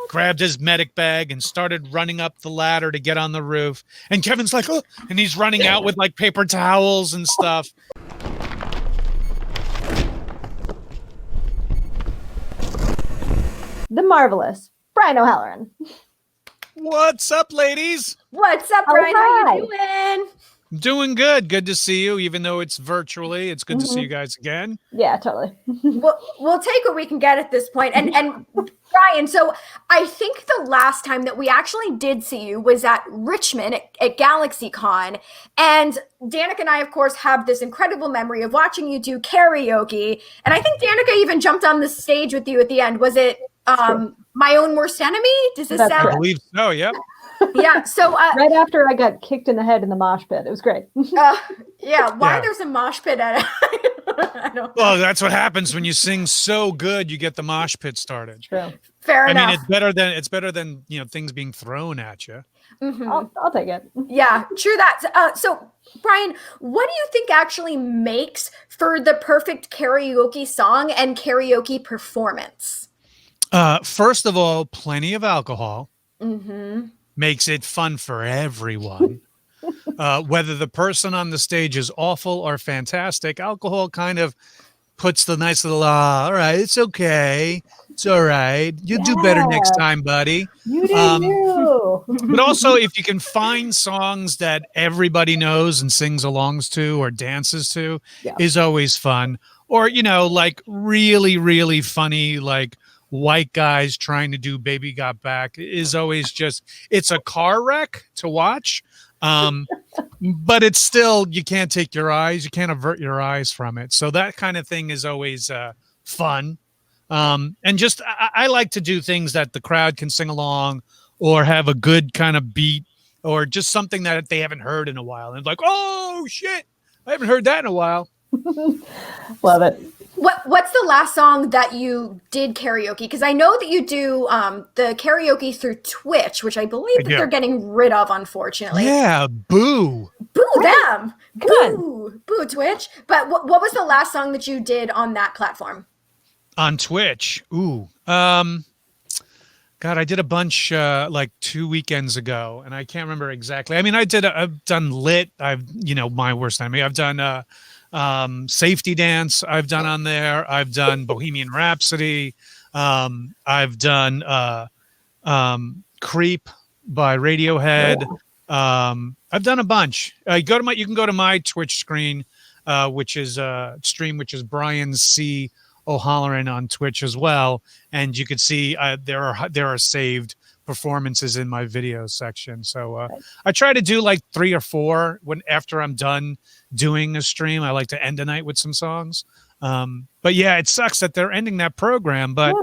grabbed his medic bag and started running up the ladder to get on the roof. And Kevin's like, oh, and he's running out with like paper towels and stuff. The marvelous Brian O'Halloran. What's up, ladies? What's up, Brian? How you doing? Doing good. Good to see you, even though it's virtually. It's good to see you guys again. Yeah, totally. We'll take what we can get at this point. And Brian, so I think the last time that we actually did see you was at Richmond at GalaxyCon. And Danica and I, of course, have this incredible memory of watching you do karaoke. And I think Danica even jumped on the stage with you at the end. Was it My Own Worst Enemy? Does this sound? I believe so, yeah. Yeah, so right after I got kicked in the head in the mosh pit. It was great. Why there's a mosh pit at it? I don't know. Well, that's what happens when you sing so good, you get the mosh pit started. True. Fair enough. I mean, it's better than things being thrown at you. Mm-hmm. I'll take it. Yeah, true that. So, Brian, what do you think actually makes for the perfect karaoke song and karaoke performance? First of all, plenty of alcohol. Mm-hmm. Makes it fun for everyone. Whether the person on the stage is awful or fantastic, alcohol kind of puts the nice little, all right, it's okay. It's all right. You'll do better next time, buddy. You do. But also, if you can find songs that everybody knows and sings alongs to or dances to, is always fun. Or, like really, really funny, like, white guys trying to do Baby Got Back is always just, it's a car wreck to watch. But it's still, you can't can't avert your eyes from it. So that kind of thing is always fun. And just, I like to do things that the crowd can sing along or have a good kind of beat or just something that they haven't heard in a while. And like, oh shit, I haven't heard that in a while. Love it. What's the last song that you did karaoke? Because I know that you do the karaoke through Twitch, which I believe that they're getting rid of, unfortunately. Yeah, boo. Boo them. Boo Twitch. But what was the last song that you did on that platform? On Twitch? Ooh. God, I did a bunch like 2 weekends ago, and I can't remember exactly. I mean, I've done Lit. My Worst Enemy. I've done Safety Dance I've done on there. I've done Bohemian Rhapsody. I've done Creep by Radiohead. I've done a bunch. You can go to my Twitch screen, which is Brian C. O'Halloran on Twitch as well, and you can see there are saved performances in my video section. So I try to do like 3 or 4 after I'm done doing a stream. I like to end a night with some songs. But yeah, it sucks that they're ending that program, but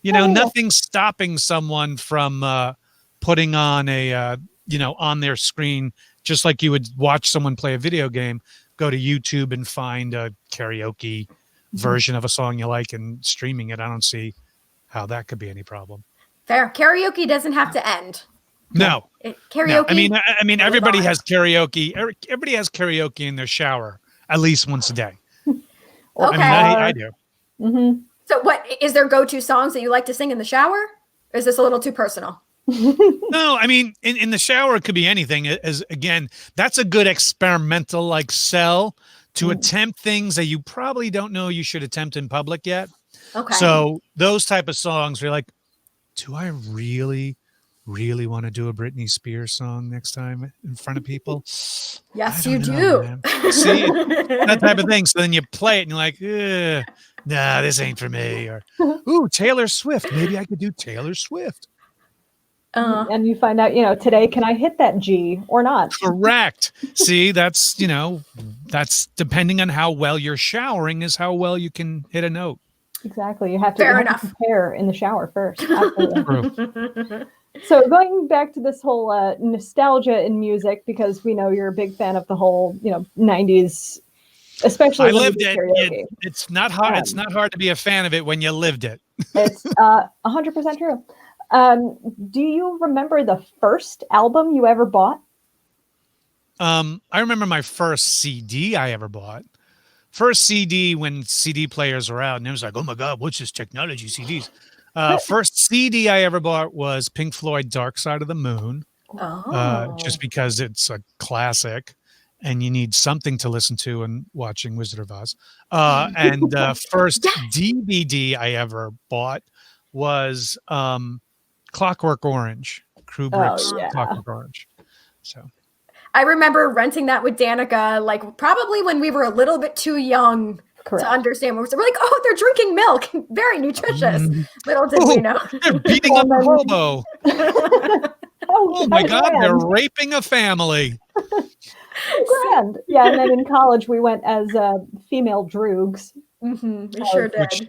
nothing's stopping someone from putting on on their screen, just like you would watch someone play a video game, go to YouTube and find a karaoke version of a song you like and streaming it. I don't see how that could be any problem. Fair. Karaoke doesn't have to end. No. Karaoke. No. I mean, everybody has karaoke. Everybody has karaoke in their shower at least once a day. Okay. I do. Mm-hmm. So, what is there go-to songs that you like to sing in the shower? Or is this a little too personal? No, I mean, in the shower it could be anything. That's a good experimental like sell to attempt things that you probably don't know you should attempt in public yet. Okay. So those type of songs, you're like, do I really want to do a Britney Spears song next time in front of people? Yes, you do. See, that type of thing. So then you play it and you're like, nah, this ain't for me. Or, ooh, Taylor Swift. Maybe I could do Taylor Swift. And you find out, today, can I hit that G or not? Correct. See, that's depending on how well you're showering is how well you can hit a note. Exactly. You have to prepare in the shower first. So going back to this whole nostalgia in music, because we know you're a big fan of the whole, 90s, especially. I lived it. It's not hard. It's not hard to be a fan of it when you lived it. It's 100% true. Do you remember the first album you ever bought? I remember my first CD I ever bought. First CD when CD players were out, and it was like, oh my God, what's this technology CDs? First CD I ever bought was Pink Floyd Dark Side of the Moon, just because it's a classic and you need something to listen to and watching Wizard of Oz. And first DVD I ever bought was Clockwork Orange, Kubrick's Clockwork Orange. So I remember renting that with Danica, like probably when we were a little bit too young to understand what we're like, oh, they're drinking milk. Very nutritious. Little did we know. They're beating up a hobo. Oh my God, they're raping a family. Grand. Yeah, and then in college we went as female droogs. We sure did. Which,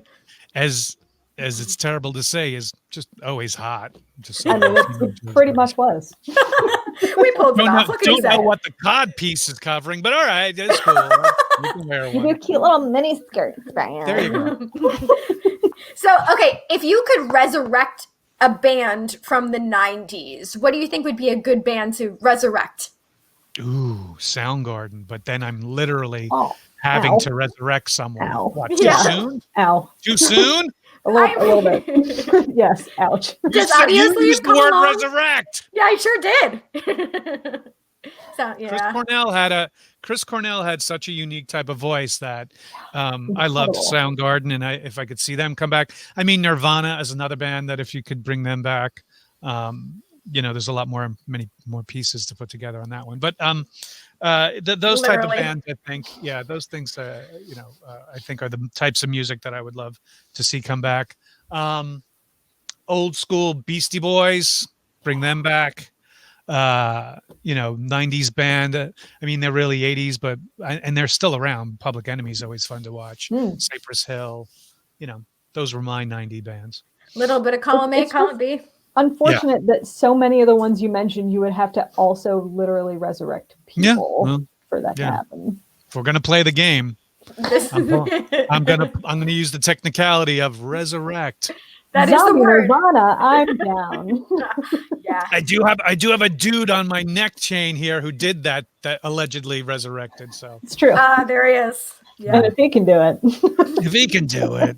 as it's terrible to say, is just always hot. Just I mean, it pretty much was. We pulled it off. Don't know what the cod piece is covering, but all right, it's cool. You can wear one. You do cute little mini skirts, Brian. There you go. So, okay, if you could resurrect a band from the 90s, what do you think would be a good band to resurrect? Ooh, Soundgarden, but then I'm literally having to resurrect someone. What, too soon? Ow. Too soon? A little bit. Yes, ouch. Just you obviously used the word resurrect. Yeah, I sure did. So, yeah. Chris Cornell had such a unique type of voice that I loved Soundgarden, and if I could see them come back. I mean, Nirvana is another band that if you could bring them back, there's many more pieces to put together on that one. But those type of bands, I think, those things, I think are the types of music that I would love to see come back. Old school Beastie Boys, bring them back. 90s band. I mean, they're really 80s, and they're still around. Public Enemy is always fun to watch. Cypress Hill, those were my 90 bands. Little bit of column A, column B. Unfortunate that so many of the ones you mentioned, you would have to also literally resurrect people for that to happen. If we're gonna play the game, I'm gonna use the technicality of resurrect. That is the word. Nirvana, I'm down. Yeah. I do have a dude on my neck chain here who did that allegedly resurrected. So it's true. There he is. Yeah. And if he can do it. If he can do it.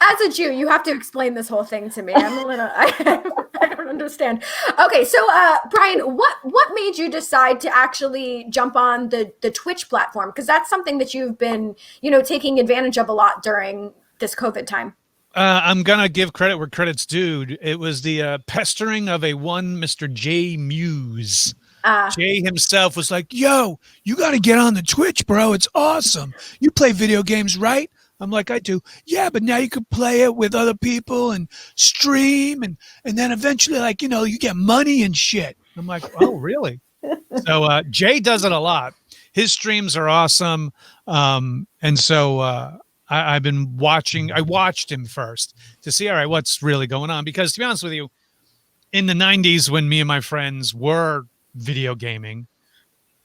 As a Jew, you have to explain this whole thing to me. I don't understand. Okay, so Brian, what made you decide to actually jump on the Twitch platform? Because that's something that you've been, taking advantage of a lot during this COVID time. I'm gonna give credit where credit's due. It was the pestering of one Mr. J Muse. Jay himself was like, "Yo, you got to get on the Twitch, bro. It's awesome. You play video games, right?" I'm like, "I do." "Yeah, but now you can play it with other people and stream, and then eventually, you get money and shit." I'm like, "Oh, really?" So Jay does it a lot. His streams are awesome, and so I've been watching. I watched him first to see, all right, what's really going on. Because to be honest with you, in the 90s, when me and my friends were video gaming,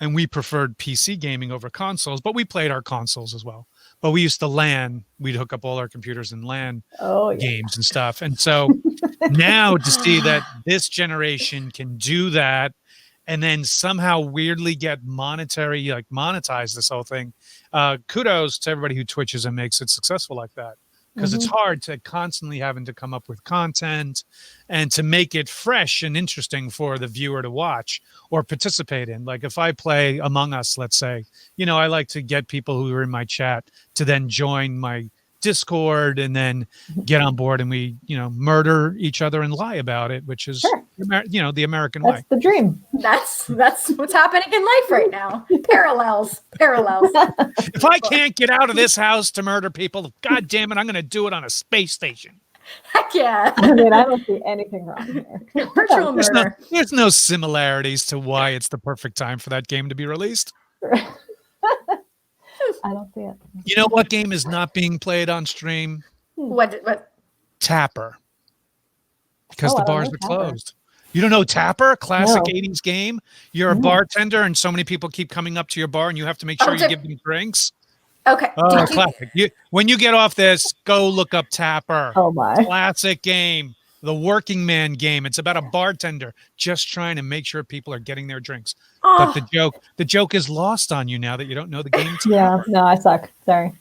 and we preferred PC gaming over consoles, but we played our consoles as well. But we used to LAN. We'd hook up all our computers and LAN games and stuff. And so now to see that this generation can do that and then somehow weirdly get monetize this whole thing. Kudos to everybody who Twitches and makes it successful like that. Because it's hard to constantly having to come up with content and to make it fresh and interesting for the viewer to watch or participate in. Like if I play Among Us, let's say, I like to get people who are in my chat to then join my Discord and then get on board and we, murder each other and lie about it, which is, the American way. That's the dream. That's what's happening in life right now. Parallels. If I can't get out of this house to murder people, God damn it, I'm going to do it on a space station. Heck yeah. I mean, I don't see anything wrong here. Virtual murder. There's no similarities to why it's the perfect time for that game to be released. I don't see it. You know what game is not being played on stream? What? Tapper. Because the bars are closed. You don't know Tapper? Classic 80s game? You're a bartender and so many people keep coming up to your bar and you have to make sure you give them drinks. Okay. Classic. When you get off this, go look up Tapper. Oh my. Classic game. The working man game. It's about a bartender just trying to make sure people are getting their drinks. But the joke is lost on you now that you don't know the game. Yeah, no, I suck. Sorry.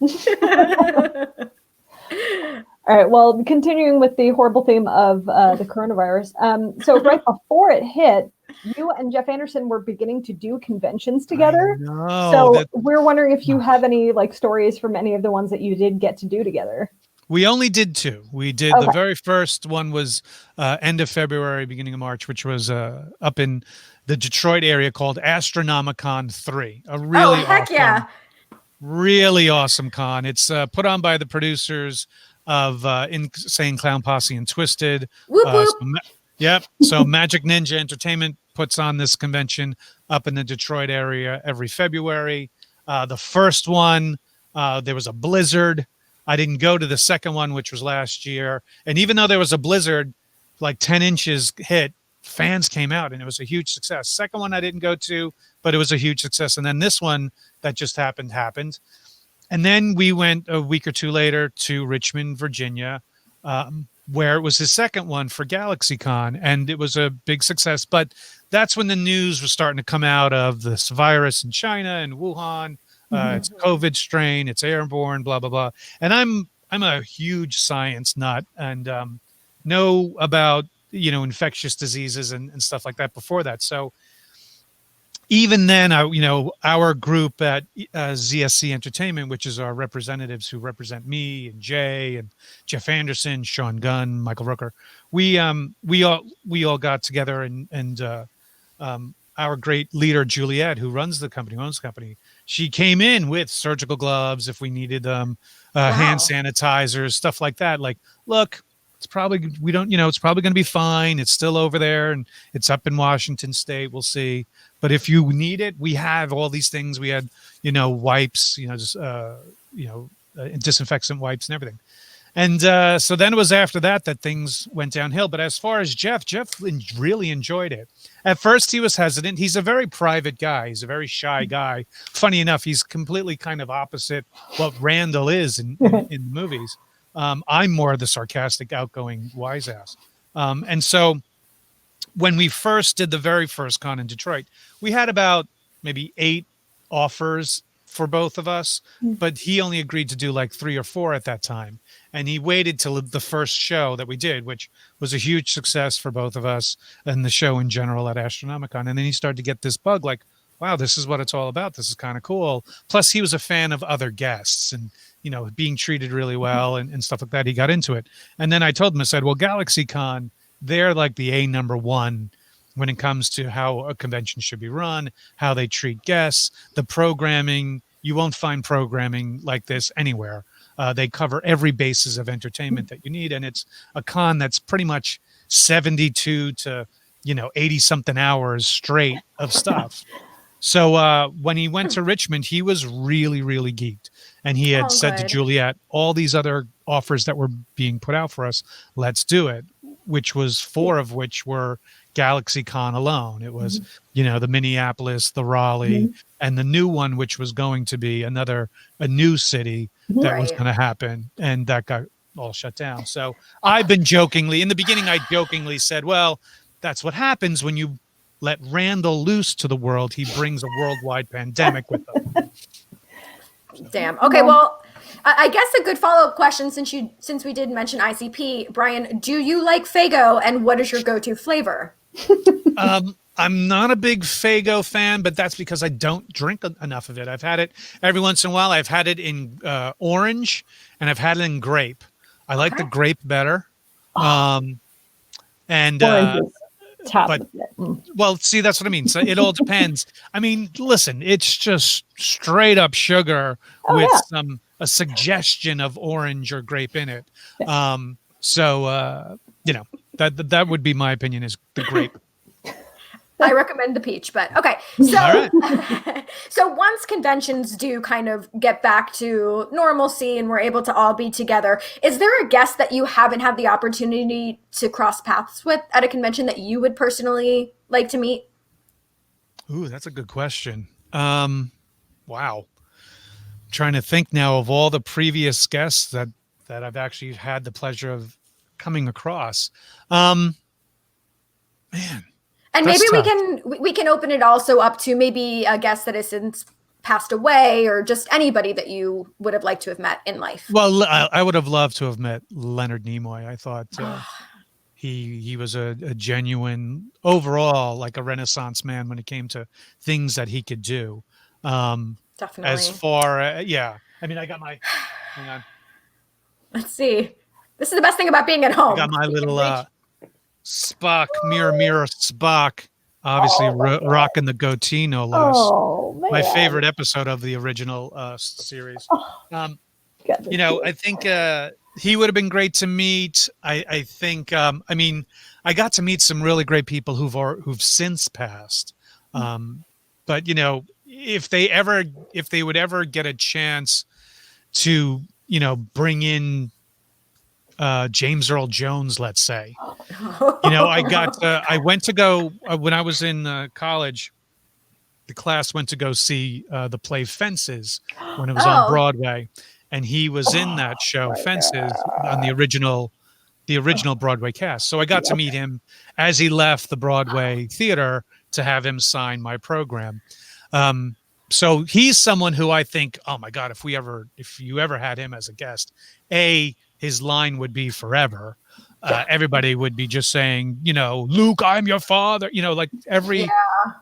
All right. Well, continuing with the horrible theme of the coronavirus. So right before it hit, you and Jeff Anderson were beginning to do conventions together. So we're wondering if you have any like stories from any of the ones that you did get to do together. We only did 2. We did the very first one was end of February, beginning of March, which was up in the Detroit area called Astronomicon 3. A really really awesome con. It's put on by the producers of Insane Clown Posse and Twisted. Whoop, whoop. So Magic Ninja Entertainment puts on this convention up in the Detroit area every February. The first one, there was a blizzard. I didn't go to the second one, which was last year. And even though there was a blizzard, like 10 inches hit, fans came out and it was a huge success. Second one I didn't go to, but it was a huge success. And then this one that just happened. And then we went a week or 2 later to Richmond, Virginia, where it was his second one for GalaxyCon. And it was a big success. But that's when the news was starting to come out of this virus in China and Wuhan. It's a COVID strain, it's airborne, blah, blah, blah. And I'm a huge science nut and know about, infectious diseases and stuff like that before that. So even then, our group at ZSC Entertainment, which is our representatives who represent me and Jay and Jeff Anderson, Sean Gunn, Michael Rooker, we all got together and our great leader, Juliet, who owns the company, she came in with surgical gloves if we needed them, hand sanitizers, stuff like that. Like, look, it's probably, it's probably going to be fine. It's still over there and it's up in Washington State. We'll see. But if you need it, we have all these things. We had, wipes, disinfectant wipes and everything. And so then it was after that things went downhill. But as far as Jeff really enjoyed it. At first, he was hesitant. He's a very private guy. He's a very shy guy. Funny enough, he's completely kind of opposite what Randall is in the movies. I'm more the sarcastic, outgoing wise ass. And so when we first did the very first con in Detroit, we had about maybe 8 offers for both of us, but he only agreed to do like 3 or 4 at that time. And he waited till the first show that we did, which was a huge success for both of us and the show in general at Astronomicon. And then he started to get this bug like, wow, this is what it's all about. This is kind of cool. Plus he was a fan of other guests and, being treated really well and stuff like that. He got into it. And then I told him, I said, well, GalaxyCon, they're like the number 1 when it comes to how a convention should be run, how they treat guests, the programming. You won't find programming like this anywhere. They cover every basis of entertainment that you need. And it's a con that's pretty much 72 to, 80 something hours straight of stuff. So when he went to Richmond, he was really, really geeked. And he had said to Juliet, all these other offers that were being put out for us, let's do it, which was 4 of which were GalaxyCon alone. It was, the Minneapolis, the Raleigh, and the new one, which was going to be a new city that was going to happen. And that got all shut down. So I've been in the beginning, I jokingly said, well, that's what happens when you let Randall loose to the world. He brings a worldwide pandemic with him. Damn. Okay. Well, I guess a good follow-up question, since we did mention ICP, Brian, do you like Faygo and what is your go-to flavor? I'm not a big Faygo fan, but that's because I don't drink enough of it. I've had it every once in a while. I've had it in orange and I've had it in grape. I like the grape better. Well, see, that's what I mean. So it all depends. I mean, listen, it's just straight up sugar with a suggestion of orange or grape in it. That would be my opinion, is the grape. I recommend the peach, but okay. So, so once conventions do kind of get back to normalcy and we're able to all be together, is there a guest that you haven't had the opportunity to cross paths with at a convention that you would personally like to meet? Ooh, that's a good question. Wow. I'm trying to think now of all the previous guests that I've actually had the pleasure of coming across. Man. And maybe we can open it also up to maybe a guest that has since passed away, or just anybody that you would have liked to have met in life? Well, I would have loved to have met Leonard Nimoy. I thought he was a genuine, overall, like a Renaissance man when it came to things that he could do. Definitely. As far I mean, I got my, hang on. Let's see. This is the best thing about being at home. I got my little Spock, mirror Spock, obviously rocking the goatee, no less. Oh, man. My favorite episode of the original series. You know, I think he would have been great to meet. I think, I mean, I got to meet some really great people who've since passed. But, you know, if they would ever get a chance to, you know, bring in James Earl Jones, let's say, you know, I went to go when I was in college. The class went to go see the play Fences when it was on Broadway, and he was in that show Fences on the original Broadway cast. So I got to meet him as he left the Broadway theater to have him sign my program. So he's someone who I think, oh my God, if you ever had him as a guest, his line would be forever. Everybody would be just saying, you know, Luke, I'm your father, you know, like every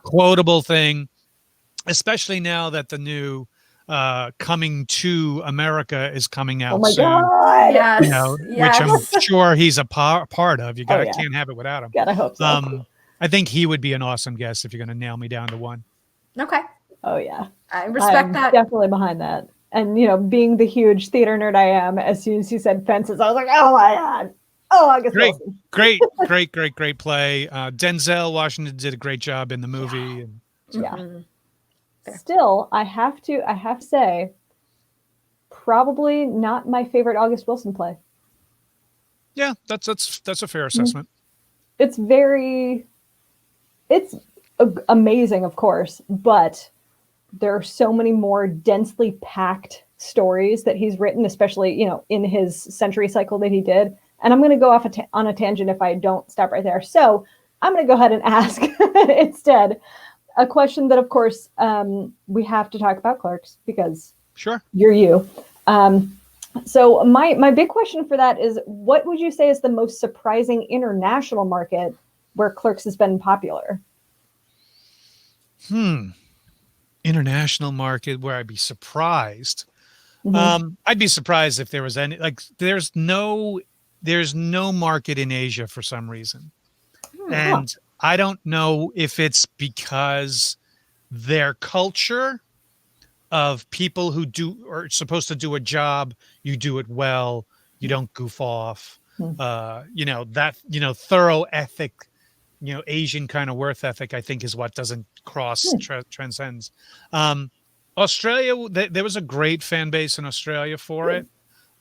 quotable thing, especially now that the new Coming to America is coming out soon. God. Yes. You know, which I'm sure he's a part of. You can't have it without him. God, I hope so. I think he would be an awesome guest if you're going to nail me down to one. Okay. Oh yeah. I respect that. Definitely behind that. And, you know, being the huge theater nerd I am, as soon as he said Fences, I was like, oh my God. Oh, August Wilson. Great play. Denzel Washington did a great job in the movie. And Still, I have to say, probably not my favorite August Wilson play. Yeah, that's a fair assessment. It's amazing, of course, but there are so many more densely packed stories that he's written, especially, you know, in his century cycle that he did. And I'm going to go off on a tangent if I don't stop right there. So I'm going to go ahead and ask instead a question that, of course, we have to talk about Clerks because you're you. So my big question for that is, what would you say is the most surprising international market where Clerks has been popular? International market where I'd be surprised. I'd be surprised if there was any, like, there's no market in Asia for some reason. And I don't know if it's because their culture of people who are supposed to do a job, you do it well, you don't goof off, you know, that, you know, thorough ethic, you know, Asian kind of worth ethic, I think is what doesn't transcends. Australia, there was a great fan base in Australia for it.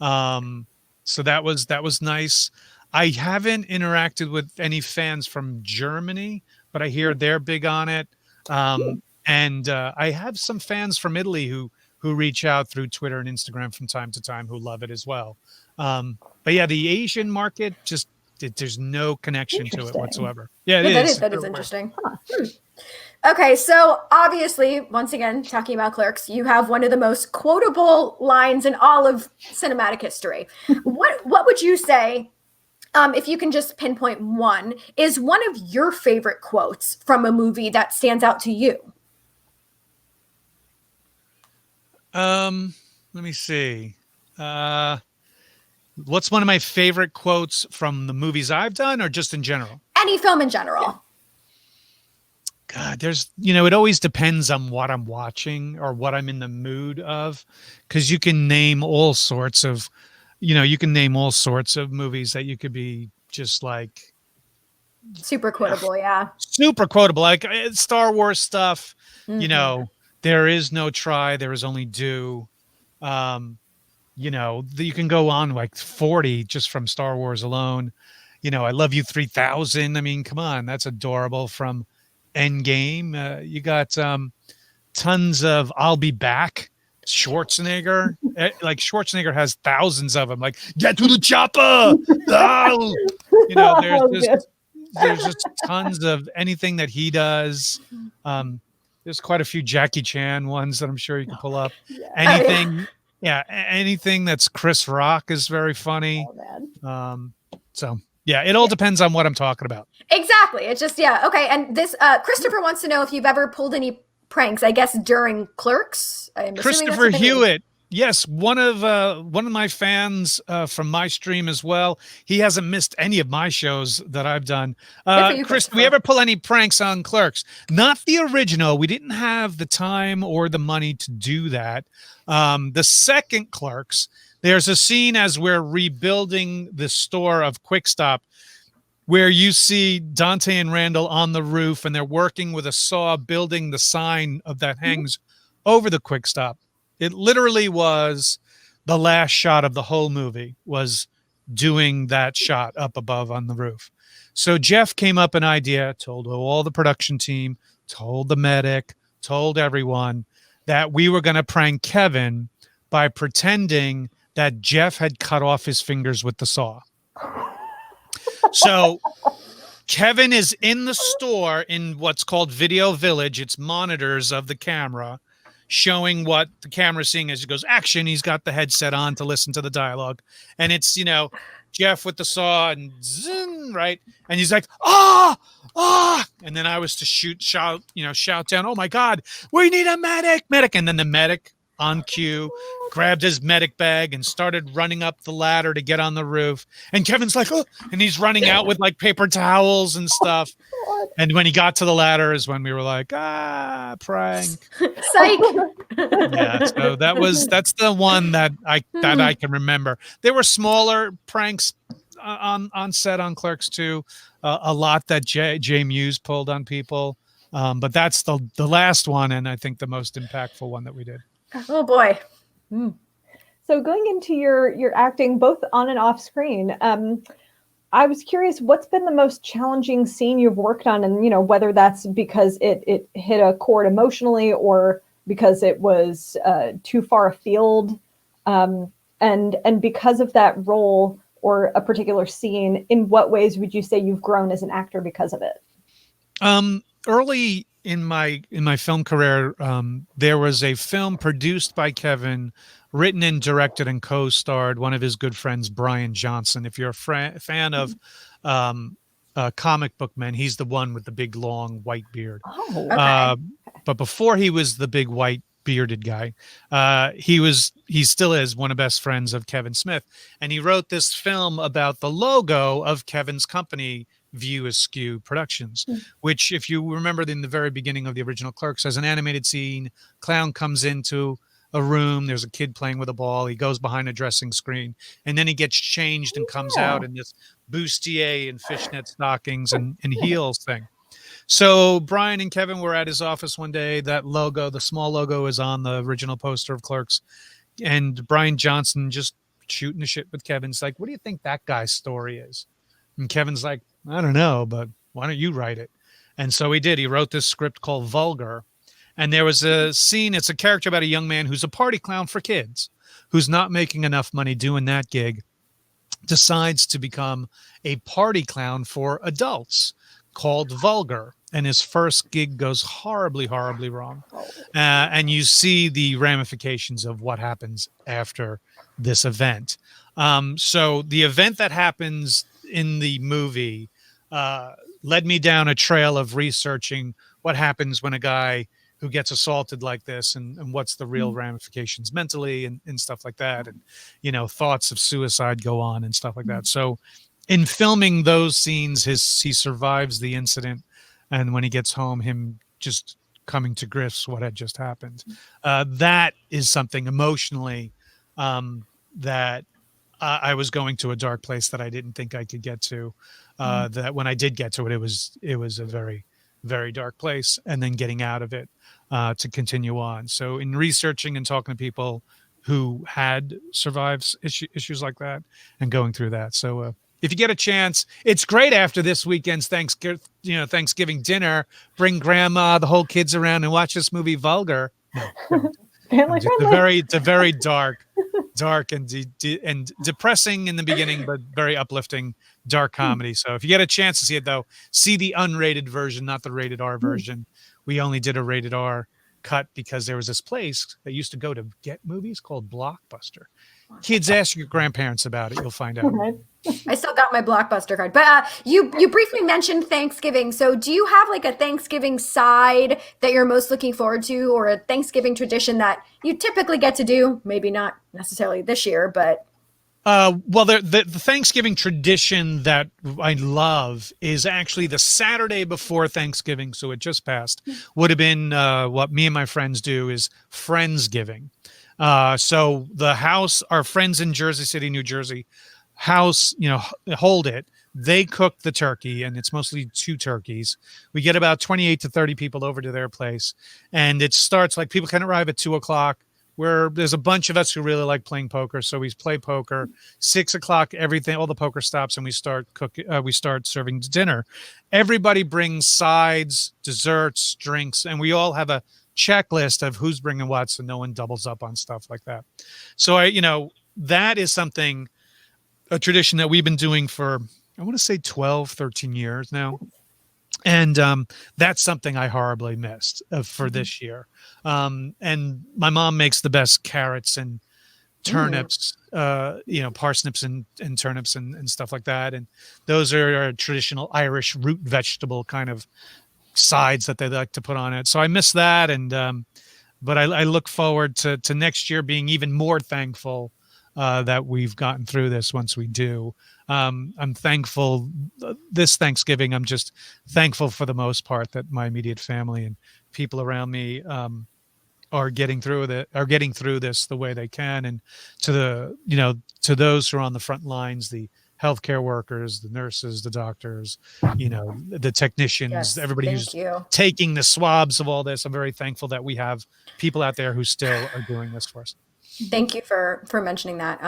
So that was nice. I haven't interacted with any fans from Germany, but I hear they're big on it. And I have some fans from Italy who reach out through Twitter and Instagram from time to time who love it as well. But yeah, the Asian market, just there's no connection to it whatsoever. Yeah, that is interesting. Okay, so obviously, once again, talking about Clerks, you have one of the most quotable lines in all of cinematic history. What would you say, if you can just pinpoint one, is one of your favorite quotes from a movie that stands out to you? Let me see. What's one of my favorite quotes from the movies I've done, or just in general? Any film in general. Yeah. God, there's, you know, it always depends on what I'm watching or what I'm in the mood of, because you can name all sorts of, movies that you could be just like super quotable. Yeah. Super quotable. Like Star Wars stuff, you know, there is no try, there is only do. You know, you can go on like 40 just from Star Wars alone. You know, I Love You 3000. I mean, come on, that's adorable from Endgame. You got tons of I'll Be Back. Schwarzenegger, like Schwarzenegger has thousands of them. Like, get to the chopper. Oh! You know, there's just tons of anything that he does. There's quite a few Jackie Chan ones that I'm sure you can pull up. Yeah. Anything, anything that's Chris Rock is very funny. Oh, man. So yeah, it all depends on what I'm talking about. Exactly. It's just, okay. And this, Christopher wants to know if you've ever pulled any pranks, I guess, during Clerks. I'm Christopher Hewitt. Yes, one of my fans from my stream as well. He hasn't missed any of my shows that I've done. Chris, do we ever pull any pranks on Clerks? Not the original. We didn't have the time or the money to do that. The second Clerks, there's a scene as we're rebuilding the store of Quick Stop where you see Dante and Randall on the roof and they're working with a saw building the sign of that hangs over the Quick Stop. It literally was the last shot of the whole movie was doing that shot up above on the roof. So Jeff came up an idea, told all the production team, told the medic, told everyone that we were going to prank Kevin by pretending that Jeff had cut off his fingers with the saw. So Kevin is in the store in what's called Video Village. It's monitors of the camera showing what the camera's seeing as it goes action. He's got the headset on to listen to the dialogue. And it's, Jeff with the saw and zing, right? And he's like, ah. And then I was to shout down, oh my God, we need a medic. And then the medic on cue grabbed his medic bag and started running up the ladder to get on the roof. And Kevin's like, oh, and he's running out with like paper towels and stuff. And when he got to the ladder is when we were like, prank. Psych. Yeah, so that's the one that I can remember. There were smaller pranks on set on Clerks 2, a lot that Jay Muse pulled on people. But that's the last one, and I think the most impactful one that we did. Oh boy. So going into your acting both on and off screen, I was curious, what's been the most challenging scene you've worked on, and whether that's because it hit a chord emotionally or because it was too far afield, and because of that role or a particular scene, in what ways would you say you've grown as an actor because of it? Early in my film career, there was a film produced by Kevin, written and directed and co-starred one of his good friends, Brian Johnson. If you're a fan of comic book men, he's the one with the big long white beard. Oh, okay. But before he was the big white bearded guy, he still is one of the best friends of Kevin Smith, and he wrote this film about the logo of Kevin's company, View Askew Productions, which, if you remember in the very beginning of the original Clerks, as an animated scene, clown comes into a room, there's a kid playing with a ball, he goes behind a dressing screen, and then he gets changed and comes out in this bustier and fishnet stockings and heels thing. So Brian and Kevin were at his office one day. That logo, the small logo, is on the original poster of Clerks, and Brian Johnson just shooting the shit with Kevin's like, what do you think that guy's story is? And Kevin's like, I don't know, but why don't you write it? And so he did. He wrote this script called Vulgar. And there was a scene, it's a character about a young man who's a party clown for kids, who's not making enough money doing that gig, decides to become a party clown for adults called Vulgar. And his first gig goes horribly, horribly wrong. And you see the ramifications of what happens after this event. So the event that happens in the movie led me down a trail of researching what happens when a guy who gets assaulted like this and what's the real ramifications mentally and stuff like that. And, thoughts of suicide go on and stuff like that. So in filming those scenes, he survives the incident. And when he gets home, him just coming to grips what had just happened. That is something emotionally that I was going to a dark place that I didn't think I could get to. That when I did get to it, it was a very, very dark place, and then getting out of it to continue on. So in researching and talking to people who had survived issues like that and going through that. So if you get a chance, it's great after this weekend's Thanksgiving dinner, bring grandma, the whole kids around and watch this movie Vulgar. No, it's a very dark and depressing in the beginning, but very uplifting dark comedy. So if you get a chance to see it, though, see the unrated version, not the rated R version, we only did a rated R cut because there was this place that used to go to get movies called Blockbuster. Kids, ask your grandparents about it. You'll find out. I still got my Blockbuster card, but you briefly mentioned Thanksgiving. So do you have like a Thanksgiving side that you're most looking forward to, or a Thanksgiving tradition that you typically get to do? Maybe not necessarily this year, but well, the Thanksgiving tradition that I love is actually the Saturday before Thanksgiving. So it just passed. Would have been what me and my friends do is Friendsgiving. So the house, our friends in Jersey City, New Jersey, house, hold it. They cook the turkey, and it's mostly 2 turkeys. We get about 28 to 30 people over to their place, and it starts like people can arrive at 2:00. Where there's a bunch of us who really like playing poker, so we play poker. 6:00, all the poker stops, and we start cooking. We start serving dinner. Everybody brings sides, desserts, drinks, and we all have a checklist of who's bringing what, so no one doubles up on stuff like that. So that is a tradition that we've been doing for, I want to say 12, 13 years now. And that's something I horribly missed for this year. And my mom makes the best carrots and turnips, parsnips and turnips and stuff like that. And those are a traditional Irish root vegetable kind of sides that they like to put on it. So I miss that. And but I look forward to next year being even more thankful that we've gotten through this once we do. I'm thankful this Thanksgiving. I'm just thankful for the most part that my immediate family and people around me are getting through this the way they can. And to those who are on the front lines, the healthcare workers, the nurses, the doctors, the technicians, Yes, everybody who's taking the swabs of all this. I'm very thankful that we have people out there who still are doing this for us. Thank you for mentioning that.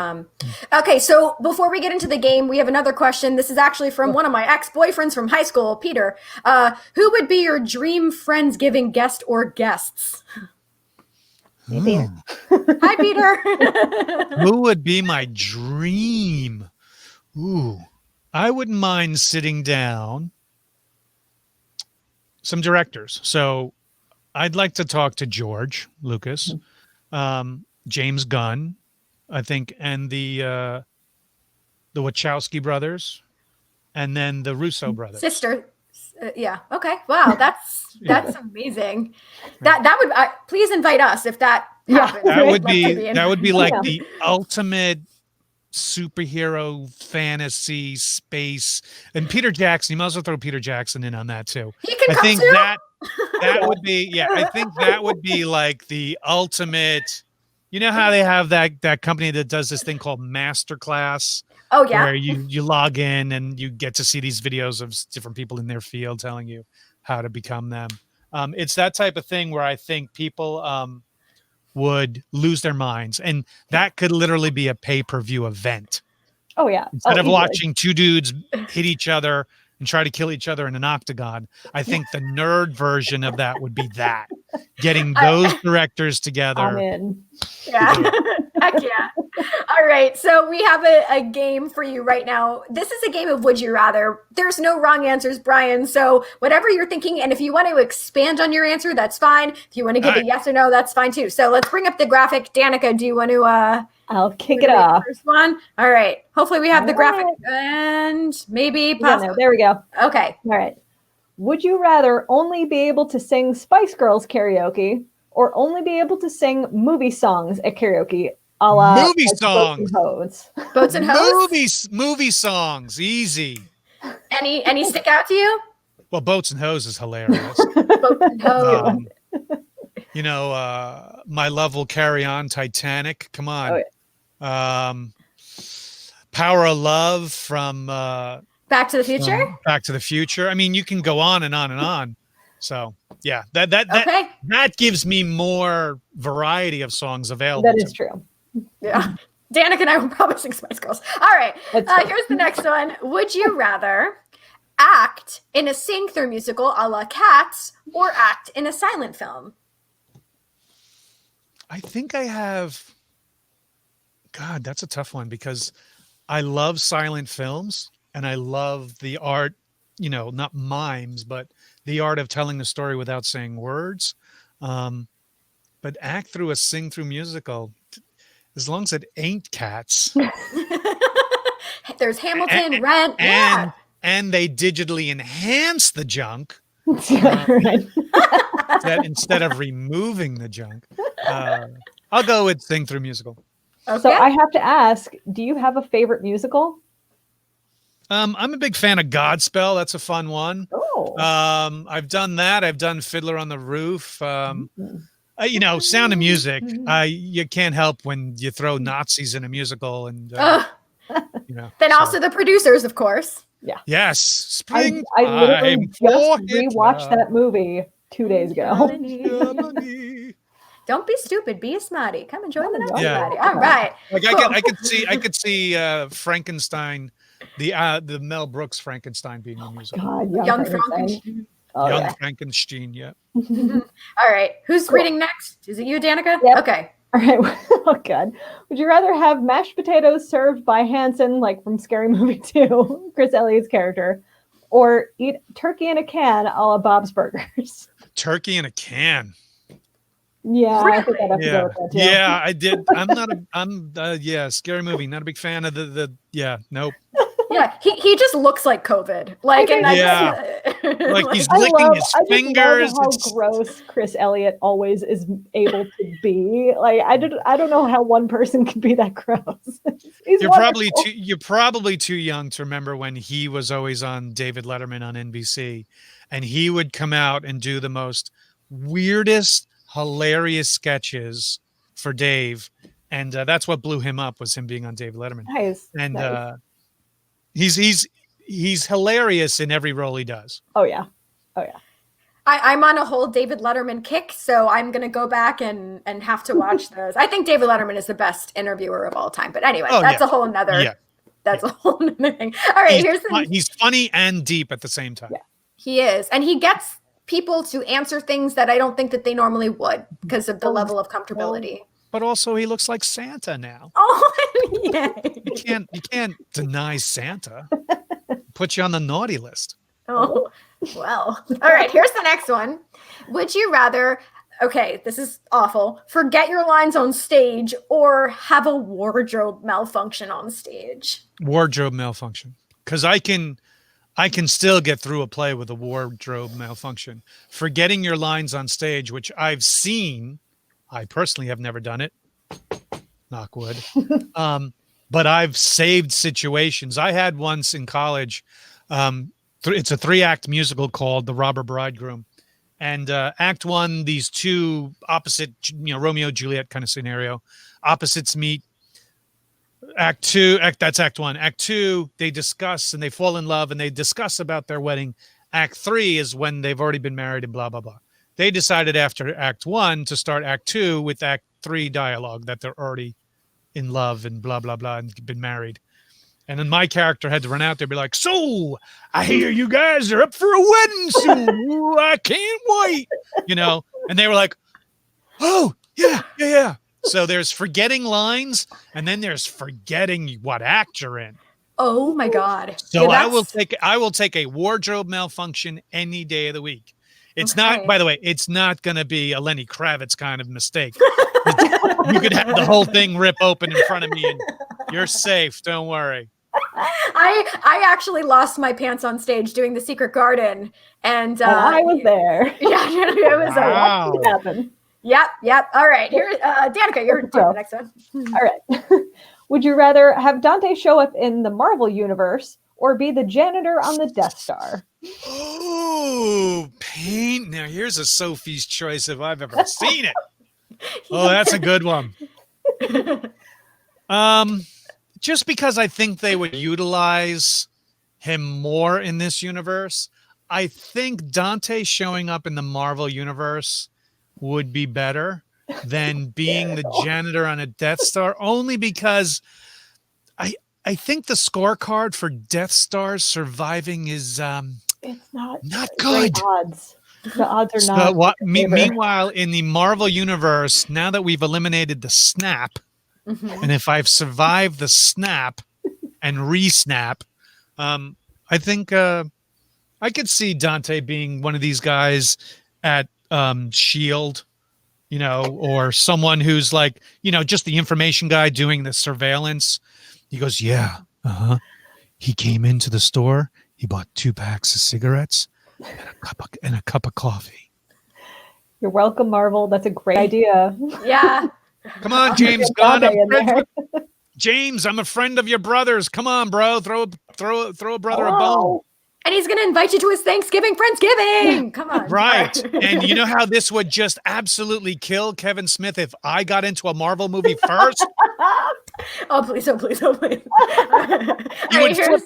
Okay, so before we get into the game, we have another question. This is actually from one of my ex-boyfriends from high school, Peter. Who would be your dream Friendsgiving guest or guests? Hey, Peter. Hi, Peter. Who would be my dream? Ooh, I wouldn't mind sitting down. Some directors. So I'd like to talk to George Lucas, James Gunn, I think, and the Wachowski brothers, and then the Russo brothers. Sister. Yeah. Okay. Wow. That's amazing. That would please invite us if that happens. That would be like the ultimate superhero fantasy space. And Peter Jackson, you might as well throw Peter Jackson in on that too. He can I come think too? that would be I think that would be like the ultimate. You know how they have that company that does this thing called Masterclass? Oh yeah. Where you log in and you get to see these videos of different people in their field telling you how to become them. It's that type of thing where I think people would lose their minds, and that could literally be a pay-per-view event. Oh yeah. Instead of watching 2 dudes hit each other and try to kill each other in an octagon, I think the nerd version of that would be that. Getting those directors together. I'm in. Yeah. Heck yeah. All right. So we have a game for you right now. This is a game of Would You Rather. There's no wrong answers, Brian. So whatever you're thinking, and if you want to expand on your answer, that's fine. If you want to give a yes or no, that's fine too. So let's bring up the graphic. Danica, do you want to I'll kick it off. First one. All right. Hopefully we have the graphic and maybe possibly. No, there we go. Okay. All right. Would you rather only be able to sing Spice Girls karaoke or only be able to sing movie songs at karaoke? A la movie songs. Boats and Hoes? Movie songs. Easy. Any stick out to you? Well, Boats and Hoes is hilarious. Boats and Hoes. My Love Will Carry On, Titanic. Come on. Oh, yeah. Power of Love from Back to the Future? Back to the Future. I mean, you can go on and on and on. So yeah, that gives me more variety of songs available. That is true. Yeah. Danica and I will probably sing Spice Girls. All right. Here's the next one. Would you rather act in a sing-through musical a la Cats or act in a silent film? I think I have. God, that's a tough one because I love silent films and I love the art not mimes, but the art of telling the story without saying words. But act through a sing through musical, as long as it ain't Cats. There's Hamilton, Rent, yeah. And they digitally enhance the junk. Right. That instead of removing the junk, I'll go with sing through musical. Okay. So I have to ask, do you have a favorite musical? I'm a big fan of Godspell. That's a fun one. Oh. I've done that. I've done Fiddler on the Roof. Sound of Music. You can't help when you throw Nazis in a musical, and Then also the producers, of course. Yeah. Yes. Springtime. I literally just rewatched that movie 2 days ago. Don't be stupid. Be a smarty. Come and join the Nazi Yeah. party. All right. Like I could see Frankenstein, the Mel Brooks Frankenstein being a musical. God, Young Frankenstein. Oh, Young yeah. Frankenstein. Yeah. All right. Who's reading next? Is it you, Danica? Yep. Okay. All right. Oh God. Would you rather have mashed potatoes served by Hanson, like from Scary Movie 2, Chris Elliott's character, or eat turkey in a can a la Bob's Burgers? Turkey in a can. Yeah, Really? I think I'd have to go with that too. Yeah, I did. I'm Scary Movie. Not a big fan of nope. Yeah, he just looks like COVID. Like, and like he's licking his fingers. I love how gross Chris Elliott always is able to be. Like, I don't know how one person can be that gross. You're probably too young to remember when he was always on David Letterman on NBC, and he would come out and do the most weirdest, hilarious sketches for Dave, and that's what blew him up, was him being on David Letterman. Nice. And he's hilarious in every role he does. Oh yeah. I'm on a whole David Letterman kick, so I'm gonna go back and have to watch those. I think David Letterman is the best interviewer of all time. But anyway, that's a whole nother. That's a whole nother thing. All right, he's funny and deep at the same time. Yeah. He is, and he gets people to answer things that I don't think that they normally would because of the level of comfortability. But also, he looks like Santa now. Oh, yeah. You can't deny Santa. Put you on the naughty list. Oh, well. All right, here's the next one. Would you rather, okay, this is awful, forget your lines on stage or have a wardrobe malfunction on stage? Wardrobe malfunction. Because I can still get through a play with a wardrobe malfunction. Forgetting your lines on stage, which I've seen, I personally have never done it, knock wood, but I've saved situations. I had once in college, it's a 3-act musical called The Robber Bridegroom. And act 1, these two opposite, Romeo Juliet kind of scenario, opposites meet. That's act 1. Act 2, they discuss and they fall in love and they discuss about their wedding. Act 3 is when they've already been married and blah, blah, blah. They decided after act 1 to start act 2 with act 3 dialogue, that they're already in love and blah, blah, blah, and been married. And then my character had to run out there and be like, so I hear you guys are up for a wedding soon. Ooh, I can't wait. And they were like, oh, yeah. So there's forgetting lines, and then there's forgetting what act you're in. Oh my God. So I will take a wardrobe malfunction any day of the week. It's not, by the way, it's not going to be a Lenny Kravitz kind of mistake. You could have the whole thing rip open in front of me and you're safe. Don't worry. I actually lost my pants on stage doing The Secret Garden. And I was there. Yeah, it was wow. What happened? Yep. All right. Here, Danica, you're doing the next one. All right. Would you rather have Dante show up in the Marvel universe or be the janitor on the Death Star? Oh, pain. Now here's a Sophie's Choice if I've ever seen it. Oh, that's a good one. Just because I think they would utilize him more in this universe, I think Dante showing up in the Marvel universe would be better than being the janitor on a Death Star, only because I think the scorecard for Death Stars surviving is it's not good. Odds. The odds are not. Meanwhile, in the Marvel universe, now that we've eliminated the snap, and if I've survived the snap and re-snap, I think I could see Dante being one of these guys at Shield, or someone who's like, just the information guy doing the surveillance. He goes, yeah, he came into the store. He bought 2 packs of cigarettes and a cup of coffee. You're welcome, Marvel. That's a great idea. Yeah. Come on, James Gunn. James, I'm a friend of your brother's. Come on, bro. Throw a brother a bone. And he's going to invite you to his Thanksgiving Friendsgiving. Come on. Right. And you know how this would just absolutely kill Kevin Smith if I got into a Marvel movie first? Oh, please. You would flip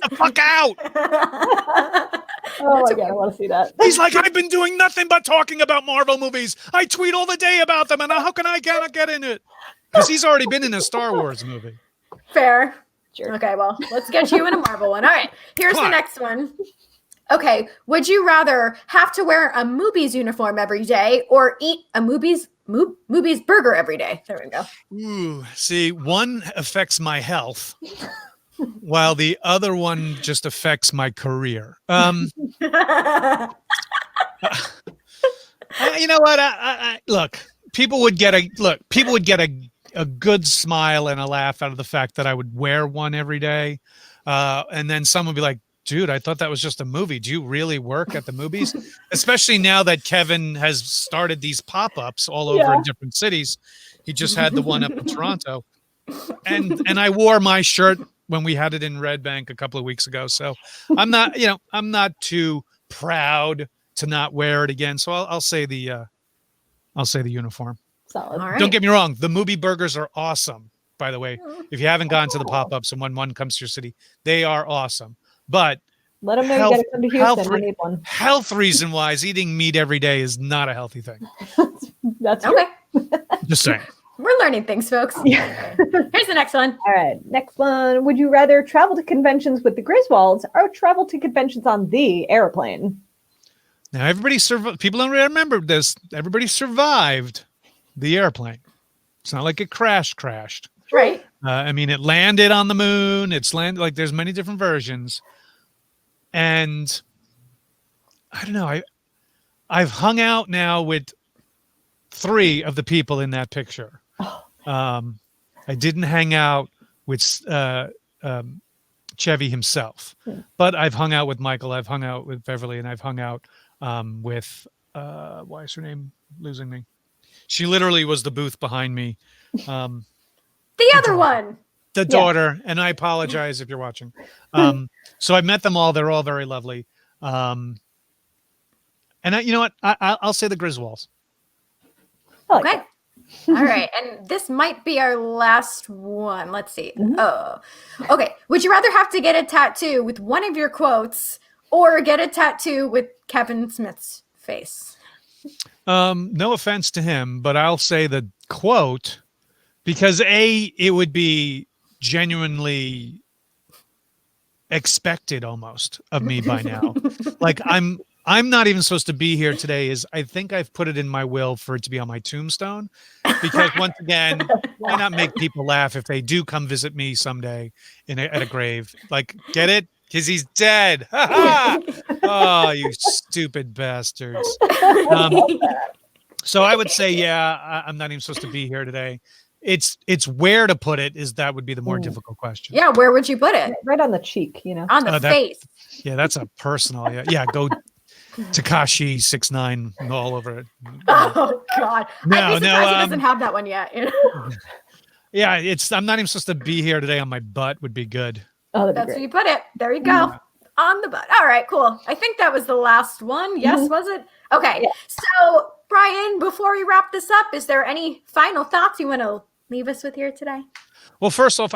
the fuck out. Oh, my God. I want to see that. He's like, I've been doing nothing but talking about Marvel movies. I tweet all the day about them. And how can I get in it? Because he's already been in a Star Wars movie. Fair. Sure. Okay, well, let's get you in a Marvel one. All right, here's the next one. Okay, would you rather have to wear a Moobies uniform every day or eat a Moobies burger every day? There we go. Ooh, see, one affects my health, while the other one just affects my career. You know what? Look, people would get a good smile and a laugh out of the fact that I would wear one every day, and then someone would be like, dude, I thought that was just a movie. Do you really work at the movies? Especially now that Kevin has started these pop-ups all over in different cities. He just had the one up in Toronto. And I wore my shirt when we had it in Red Bank a couple of weeks ago. So I'm not too proud to not wear it again. So I'll say the uniform. Solid. All right. Don't get me wrong. The movie burgers are awesome, by the way. If you haven't gone to the pop-ups and when one comes to your city, they are awesome. But let them know you got to come to Houston. We need one. Health reason wise, eating meat every day is not a healthy thing. That's okay. Just saying. We're learning things, folks. Here's the next one. All right. Next one. Would you rather travel to conventions with the Griswolds or travel to conventions on the airplane? Now, everybody survived. People don't remember this. Everybody survived the airplane. It's not like it crashed. Right. I mean, it landed on the moon. It's landed, like, there's many different versions. And I don't know. I've hung out now with 3 of the people in that picture. I didn't hang out with Chevy himself, but I've hung out with Michael. I've hung out with Beverly, and I've hung out with why is her name losing me? She literally was the booth behind me. The other one. The daughter, and I apologize if you're watching. So I met them all. They're all very lovely. And you know what? I'll say the Griswolds. Okay. All right. And this might be our last one. Let's see. Oh, okay. Would you rather have to get a tattoo with one of your quotes or get a tattoo with Kevin Smith's face? No offense to him, but I'll say the quote because it would be genuinely expected almost of me by now. Like I'm not even supposed to be here today. I think I've put it in my will for it to be on my tombstone because once again, why not make people laugh if they do come visit me someday at a grave? Like, get it? Because he's dead. Oh, you stupid bastards. So I would say, I'm not even supposed to be here today. It's where to put it that would be the more difficult question. Yeah, where would you put it? Right on the cheek, on the face. Yeah, that's a personal. Yeah, go Takashi 6ix9ine all over it. Oh God! No, he doesn't have that one yet. Yeah, I'm not even supposed to be here today. On my butt would be good. Oh, that's where you put it. There you go. On the butt. All right, cool. I think that was the last one. Yes, was it? Okay. Yeah. So, Brian, before we wrap this up, is there any final thoughts you want to leave us with here today? Well, first off,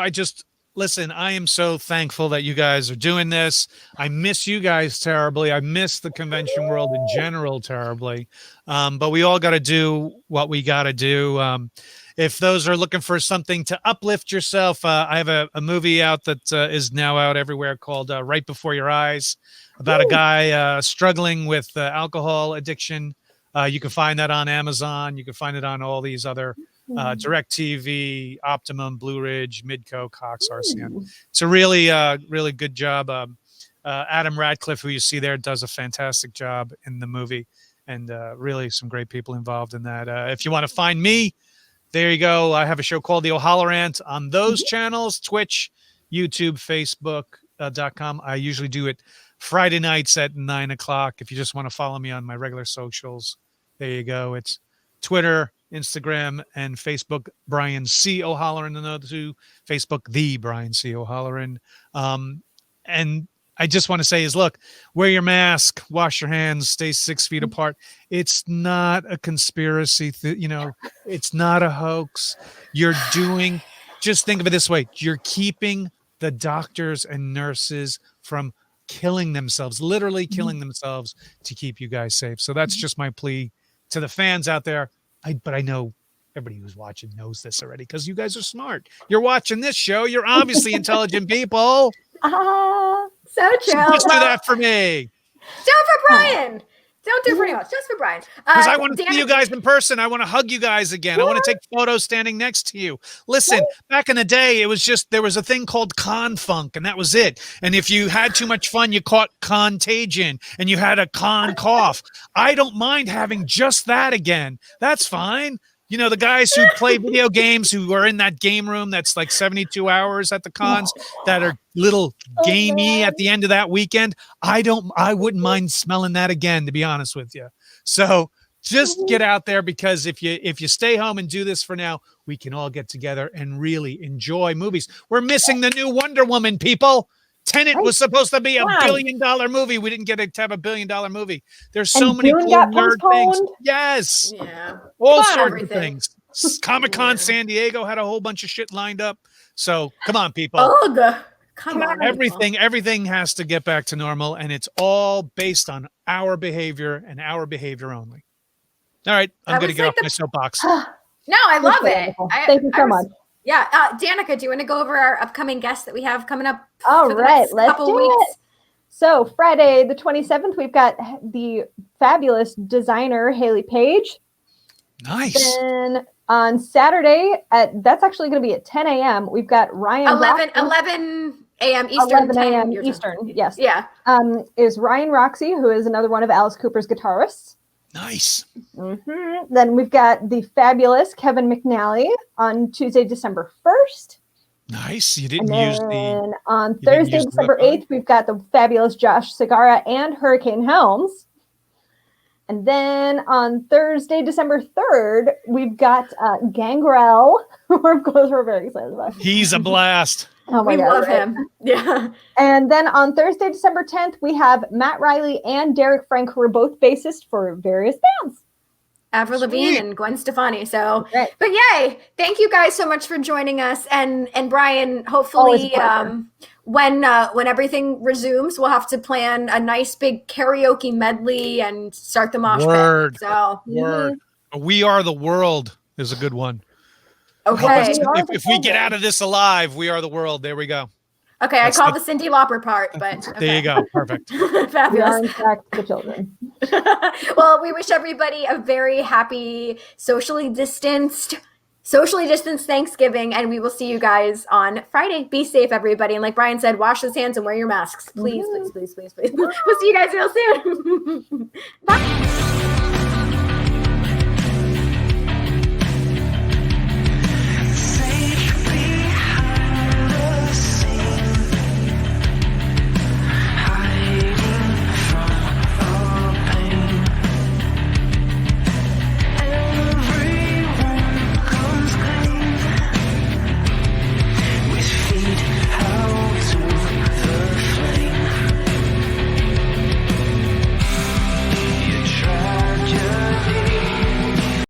listen, I am so thankful that you guys are doing this. I miss you guys terribly. I miss the convention world in general terribly. But we all got to do what we got to do. If those are looking for something to uplift yourself, I have a movie out that is now out everywhere called Right Before Your Eyes about a guy struggling with alcohol addiction. You can find that on Amazon. You can find it on all these other DirecTV, Optimum, Blue Ridge, Midco, Cox, RCN. It's a really, really good job. Adam Radcliffe, who you see there, does a fantastic job in the movie, and really some great people involved in that. If you want to find me, there you go. I have a show called The O'Halloran on those channels, Twitch, YouTube, Facebook.com. I usually do it Friday nights at 9 o'clock. If you just want to follow me on my regular socials, there you go. It's Twitter, Instagram, and Facebook, Brian C. O'Halloran, and the other two, Facebook, The Brian C. O'Halloran. And I just want to say is, look, wear your mask, wash your hands, stay 6 feet apart. It's not a conspiracy. It's not a hoax. Just think of it this way. You're keeping the doctors and nurses from killing themselves, literally killing themselves to keep you guys safe. So that's just my plea to the fans out there. But I know everybody who's watching knows this already because you guys are smart. You're watching this show. You're obviously intelligent people. So true. Just do that for me. Do it for Brian. Don't do it for anyone else. Just for Brian. Because I want to see you guys in person. I want to hug you guys again. I want to take photos standing next to you. Listen, back in the day, it was just, there was a thing called con funk, and that was it. And if you had too much fun, you caught contagion, and you had a con cough. I don't mind having just that again. That's fine. You know, the guys who play video games, who are in that game room that's like 72 hours at the cons, that are little gamey at the end of that weekend. I wouldn't mind smelling that again, to be honest with you. So just get out there, because if you stay home and do this for now, we can all get together and really enjoy movies. We're missing the new Wonder Woman, people. Tenet was supposed to be a $1 billion movie. We didn't get to have a $1 billion movie. There's so many cool nerd things. Yes. Yeah. All sorts of things. Comic-Con San Diego had a whole bunch of shit lined up. So come on, people. Come on. Everything has to get back to normal, and it's all based on our behavior and our behavior only. All right. I'm going to get off my soapbox. No, I love it. Thank you so much. Yeah, Danica, do you want to go over our upcoming guests that we have coming up? All right, let's do it. So Friday the 27th, we've got the fabulous designer Haley Page. Nice. Then on Saturday, that's actually going to be at 10 a.m. We've got Ryan. 11 a.m. Eastern. 11 a.m. Eastern. Yes. Yeah. Is Ryan Roxy, who is another one of Alice Cooper's guitarists. Nice. Then we've got the fabulous Kevin McNally on Tuesday, December 1st. Nice. You didn't use the... On Thursday, December 8th, we've got the fabulous Josh Segarra and Hurricane Helms. And then on Thursday, December 3rd, we've got Gangrel, who of course we're very excited about. He's a blast. Oh my God, love him. Yeah. And then on Thursday, December 10th, we have Matt Riley and Derek Frank, who are both bassists for various bands. Avril Lavigne and Gwen Stefani. So, but yay! Thank you guys so much for joining us. And Brian, hopefully, when everything resumes, we'll have to plan a nice big karaoke medley and start the mosh pit. So, We Are the World is a good one. Okay. If we get out of this alive, We Are the World. There we go. Okay, I call the Cyndi Lauper part, but there you go. Perfect. Fabulous. We are in fact the children. Well, we wish everybody a very happy, socially distanced Thanksgiving, and we will see you guys on Friday. Be safe, everybody. And like Brian said, wash those hands and wear your masks. Please, please, please, please, please. We'll see you guys real soon.